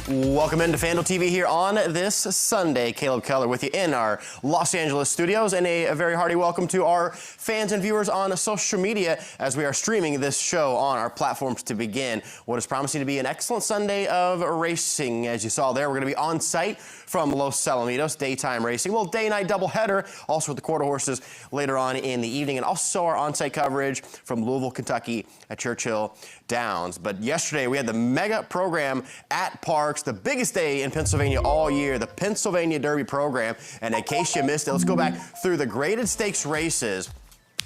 Welcome into FanDuel TV here on this Sunday. Caleb Keller with you in our Los Angeles studios, and a very hearty welcome to our fans and viewers on social media as we are streaming this show on our platforms to begin what is promising to be an excellent Sunday of racing. As you saw there, we're going to be on site from Los Alamitos, daytime racing. Well, day-night doubleheader, also with the quarter horses later on in the evening, and also our on-site coverage from Louisville, Kentucky at Churchill Downs. But yesterday we had the mega program at Parks, the biggest day in Pennsylvania all year, the Pennsylvania Derby program. And in case you missed it, let's go back through the graded stakes races.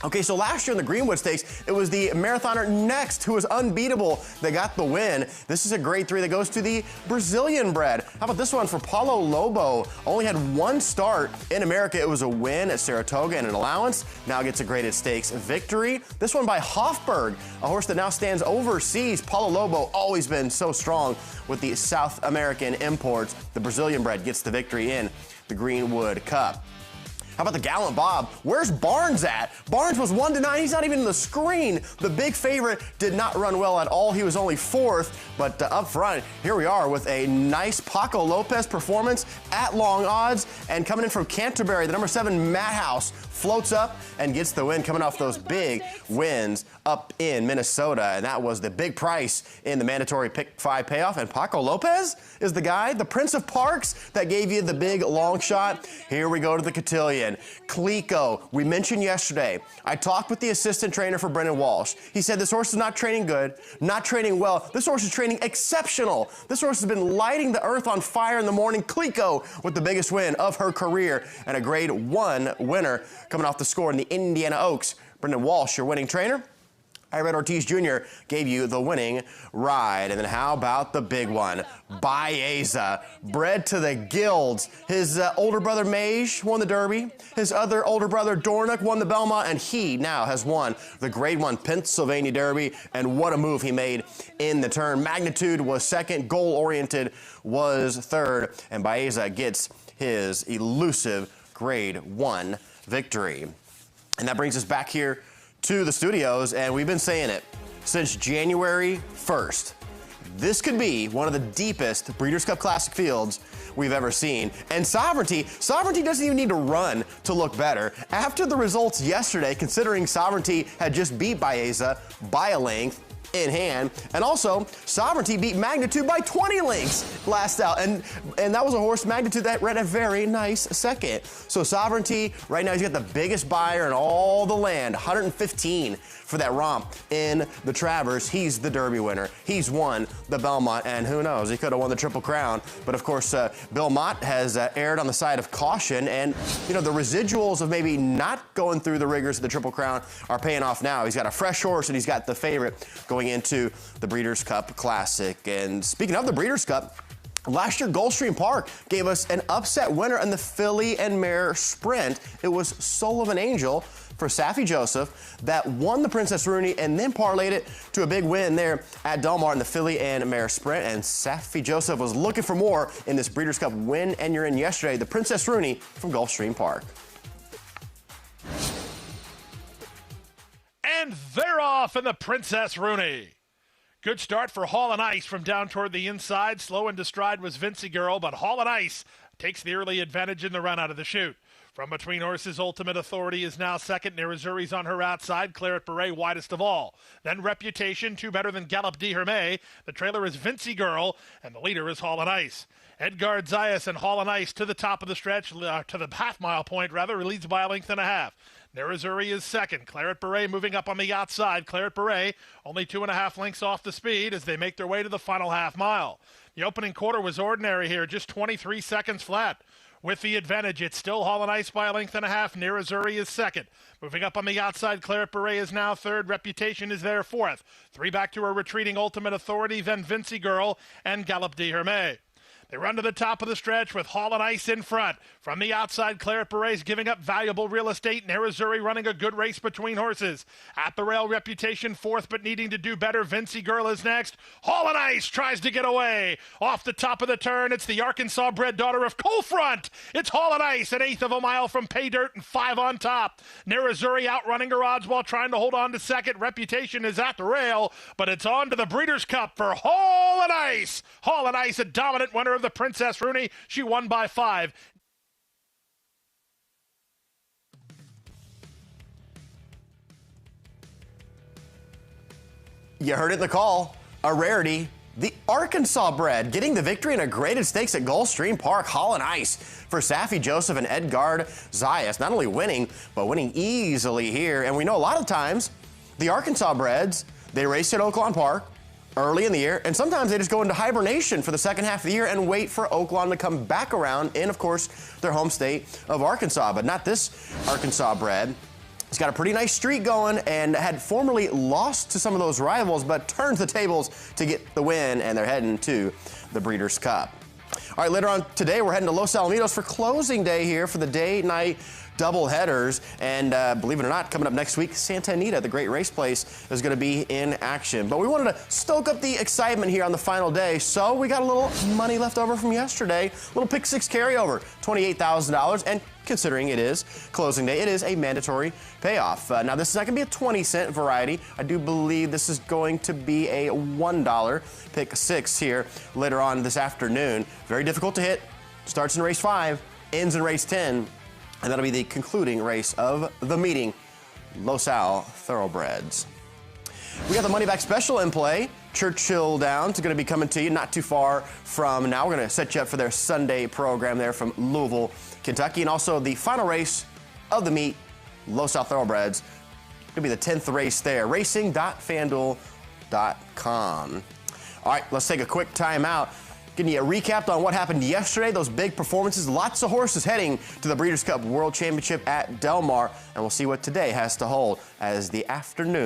Okay, so last year in the Greenwood Stakes, it was the marathoner Next, who was unbeatable, that got the win. This is a grade 3 that goes to the Brazilian bred. How about this one for Paulo Lobo? Only had one start in America. It was a win at Saratoga and an allowance. Now gets a graded stakes victory. This one by Hofberg, a horse that now stands overseas. Paulo Lobo, always been so strong with the South American imports. The Brazilian bred gets the victory in the Greenwood Cup. How about the Gallant Bob? Where's Barnes at? Barnes was 1-9. He's not even in the screen. The big favorite did not run well at all. He was only fourth, but up front, here we are with a nice Paco Lopez performance at long odds. And coming in from Canterbury, the number 7 Madhouse floats up and gets the win, coming off those big wins up in Minnesota. And that was the big price in the mandatory pick 5 payoff. And Paco Lopez is the guy, the Prince of Parks, that gave you the big long shot. Here we go to the cotillion. Clico, we mentioned yesterday, I talked with the assistant trainer for Brendan Walsh. He said this horse is not training good, not training well. This horse is training exceptional. This horse has been lighting the earth on fire in the morning. Clico with the biggest win of her career and a grade 1 winner coming off the score in the Indiana Oaks. Brendan Walsh, your winning trainer. Red Ortiz Jr. gave you the winning ride. And then how about the big one? Baeza, bred to the gills. His older brother Mage won the Derby. His other older brother Dornoch won the Belmont, and he now has won the Grade 1 Pennsylvania Derby. And what a move he made in the turn. Magnitude was second, goal-oriented was third, and Baeza gets his elusive Grade 1 victory. And that brings us back here to the studios, and we've been saying it since January 1st. This could be one of the deepest Breeders' Cup Classic fields we've ever seen. And Sovereignty doesn't even need to run to look better. After the results yesterday, considering Sovereignty had just beat Baeza by a length in hand, and also Sovereignty beat Magnitude by 20 lengths last out, and that was a horse, Magnitude, that ran a very nice second. So Sovereignty right now, he's got the biggest buyer in all the land, 115 for that romp in the Travers. He's the Derby winner. He's won the Belmont, and who knows, he could have won the Triple Crown. But of course, Bill Mott has erred on the side of caution, and you know, the residuals of maybe not going through the rigors of the Triple Crown are paying off now. He's got a fresh horse, and he's got the favorite going into the Breeders' Cup Classic. And speaking of the Breeders' Cup, last year Gulfstream Park gave us an upset winner in the filly and mare sprint. It was Soul of an Angel for Saffie Joseph that won the Princess Rooney and then parlayed it to a big win there at Del Mar in the filly and mare sprint. And Saffie Joseph was looking for more in this Breeders' Cup win, and you're in yesterday, the Princess Rooney from Gulfstream Park. And they're off in the Princess Rooney. Good start for Haul and Ice from down toward the inside. Slow into stride was Vincy Girl, but Haul and Ice takes the early advantage in the run out of the chute. From between horses, Ultimate Authority is now second. Nerazuri's on her outside. Claret Beret widest of all. Then Reputation, 2 better than Galop d'Hermé. The trailer is Vincy Girl, and the leader is Haul and Ice. Edgard Zayas and Haul and Ice to the top of the stretch, to the half-mile point, rather, leads by a length and a half. Nerazuri is second. Claret Beret moving up on the outside. Claret Beret only 2.5 lengths off the speed as they make their way to the final half mile. The opening quarter was ordinary here, just 23 seconds flat. With the advantage, it's still Haul and Ice by a length and a half. Nerazuri is second. Moving up on the outside, Claret Beret is now third. Reputation is there fourth. 3 back to a retreating Ultimate Authority, then Vincy Girl and Galop d'Hermé. They run to the top of the stretch with Hall and Ice in front. From the outside, Claret Berets giving up valuable real estate. Narazuri running a good race between horses. At the rail, Reputation fourth, but needing to do better. Vincy Girl is next. Hall and Ice tries to get away. Off the top of the turn, it's the Arkansas-bred daughter of Coalfront. It's Hall and Ice, an eighth of a mile from Pay Dirt and 5 on top. Narazuri outrunning her odds while trying to hold on to second. Reputation is at the rail, but it's on to the Breeders' Cup for Hall and Ice. Hall and Ice, a dominant winner of the Princess Rooney. She won by 5. You heard it in the call. A rarity. The Arkansas bred getting the victory in a graded stakes at Gulfstream Park. Hall and Ice for Safi Joseph and Edgard Zayas. Not only winning, but winning easily here. And we know a lot of times the Arkansas breds, they race at Oaklawn Park early in the year, and sometimes they just go into hibernation for the second half of the year and wait for Oaklawn to come back around in, of course, their home state of Arkansas. But not this Arkansas bred. He's got a pretty nice streak going and had formerly lost to some of those rivals, but turned the tables to get the win, and they're heading to the Breeders' Cup. All right, later on today, we're heading to Los Alamitos for closing day here for the day-night double headers. And believe it or not, coming up next week, Santa Anita, the great race place, is going to be in action. But we wanted to stoke up the excitement here on the final day, so we got a little money left over from yesterday. A little pick six carryover, $28,000. And considering it is closing day, it is a mandatory payoff. Now, this is not going to be a 20-cent variety. I do believe this is going to be a $1 pick six here later on this afternoon. Very difficult to hit. Starts in race 5, ends in race 10. And that'll be the concluding race of the meeting, Los Al Thoroughbreds. We got the money back special in play. Churchill Downs is going to be coming to you not too far from now. We're going to set you up for their Sunday program there from Louisville, Kentucky. And also the final race of the meet, Los Al Thoroughbreds. It'll be the 10th race there, racing.fanduel.com. All right, let's take a quick timeout. Getting you a recap on what happened yesterday, those big performances, lots of horses heading to the Breeders' Cup World Championship at Del Mar, and we'll see what today has to hold as the afternoon